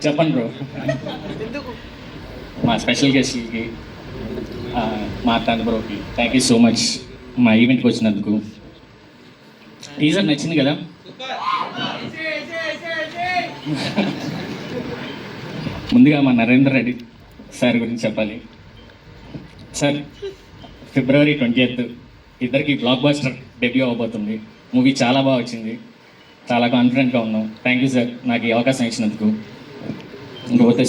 చెప్పండి బ్రో. మా స్పెషల్ గెస్ట్కి మా తండ్రి బ్రోకి థ్యాంక్ యూ సో మచ్ మా ఈవెంట్కి వచ్చినందుకు. టీజర్ నచ్చింది కదా? ముందుగా మా నరేందర్ రెడ్డి సార్ గురించి చెప్పాలి. సార్, February 20th ఇద్దరికి బ్లాక్ బస్టర్ డెబ్యూ అవబోతుంది. మూవీ చాలా బాగా వచ్చింది, చాలా కాన్ఫిడెంట్గా ఉన్నాం. థ్యాంక్ యూ సార్ నాకు ఈ అవకాశం ఇచ్చినందుకు. ఇంకపోతే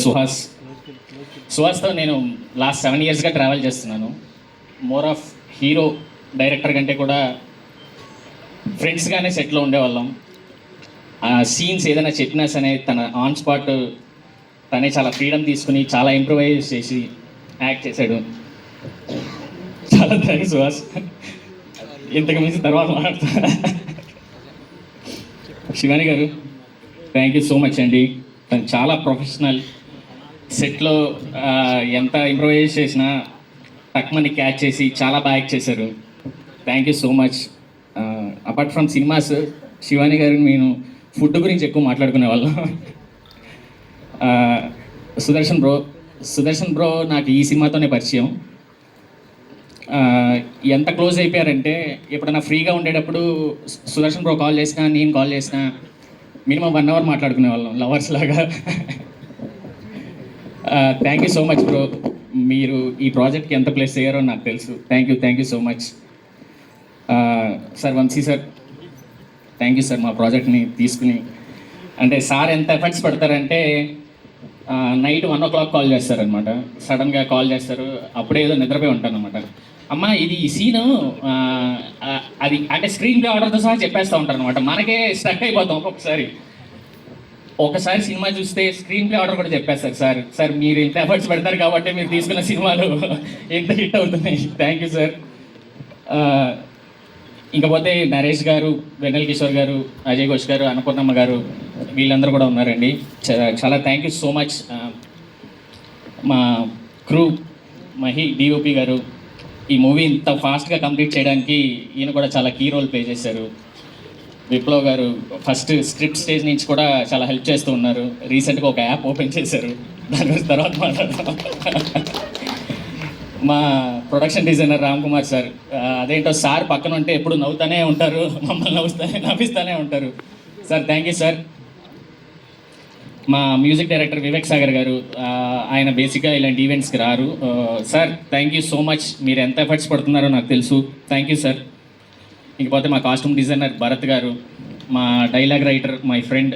సుహాస్తో నేను లాస్ట్ 7 yearsగా ట్రావెల్ చేస్తున్నాను. మోర్ ఆఫ్ హీరో డైరెక్టర్ కంటే కూడా ఫ్రెండ్స్గానే సెట్లో ఉండేవాళ్ళం. ఆ సీన్స్ ఏదైనా చెప్పినా సరే తన ఆన్ స్పాట్ తనే చాలా ఫ్రీడమ్ తీసుకుని చాలా ఇంప్రూవైజ్ చేసి యాక్ట్ చేశాడు. చాలా థ్యాంక్స్ సుహాస్. ఇంతకు మించి తర్వాత మాట్లాడతా. శివాని గారు థ్యాంక్ యూ సో మచ్ అండి. తను చాలా ప్రొఫెషనల్. సెట్లో ఎంత ఇంప్రూవైజ్ చేసినా టక్మని క్యాచ్ చేసి చాలా బాగా యాక్ట్ చేశారు. Thank you so much. Apart from cinemas, Shivani గారు నేను ఫుడ్ గురించి ఎక్కువ మాట్లాడుకునే వాళ్ళం. సుదర్శన్ బ్రో నాకు ఈ సినిమాతోనే పరిచయం. ఎంత క్లోజ్ అయిపోయారంటే ఎప్పుడైనా ఫ్రీగా ఉండేటప్పుడు సుదర్శన్ బ్రో కాల్ చేసినా నేను కాల్ చేసినా మినిమం 1 hour మాట్లాడుకునే వాళ్ళం, లవర్స్ లాగా. Thank you so much bro. మీరు ఈ ప్రాజెక్ట్కి ఎంత ప్లేస్ అయ్యారో నాకు తెలుసు. Thank you so much. Sir Vamsi sir thank you sir. మా ప్రాజెక్ట్ని తీసుకుని అంటే సార్ ఎంత ఎఫర్ట్స్ పెడతారంటే నైట్ 1 o'clock కాల్ చేస్తారనమాట. సడన్గా కాల్ చేస్తారు, అప్పుడే ఏదో నిద్రపోయి ఉంటాను అనమాట. అమ్మ ఇది ఈ సీను అది అంటే స్క్రీన్ ప్లే ఆర్డర్తో సహా చెప్పేస్తూ ఉంటారు అనమాట. మనకే స్టక్ అయిపోతాం ఒకసారి సినిమా చూస్తే స్క్రీన్ ప్లే ఆర్డర్ కూడా చెప్పేస్తారు. సార్ మీరు ఇంత ఎఫర్ట్స్ పెడతారు కాబట్టి మీరు తీసుకున్న సినిమాలు ఎంత హిట్ అవుతున్నాయి. Thank you sir. ఇంకపోతే నరేష్ గారు, వెన్నెల కిషోర్ గారు, అజయ్ ఘోష్ గారు, అన్నపూర్ణమ్మ గారు వీళ్ళందరూ కూడా ఉన్నారండి. చాలా థ్యాంక్ యూ సో మచ్. మా క్రూ మహి డిఓపి గారు ఈ మూవీ ఇంత ఫాస్ట్గా కంప్లీట్ చేయడానికి ఈయన కూడా చాలా కీ రోల్ ప్లే చేశారు. విప్లవ్ గారు ఫస్ట్ స్క్రిప్ట్ స్టేజ్ నుంచి కూడా చాలా హెల్ప్ చేస్తూ ఉన్నారు. రీసెంట్గా ఒక యాప్ ఓపెన్ చేశారు, దాని గురించి తర్వాత మాట్లాడతాం. మా production designer Ram Kumar sir, అదేంటో సార్ పక్కన ఉంటే ఎప్పుడు నవ్వుతూనే ఉంటారు, మమ్మల్ని నవ్విస్తూనే ఉంటారు. Sir thank you sir. మా మ్యూజిక్ డైరెక్టర్ వివేక్ సాగర్ గారు, ఆయన బేసిక్గా ఇలాంటి ఈవెంట్స్కి రారు. Sir thank you so much. మీరు ఎంత ఎఫర్ట్స్ పడుతున్నారో నాకు తెలుసు. Thank you sir. ఇంకపోతే మా కాస్ట్యూమ్ డిజైనర్ భరత్ గారు, మా డైలాగ్ రైటర్ మై ఫ్రెండ్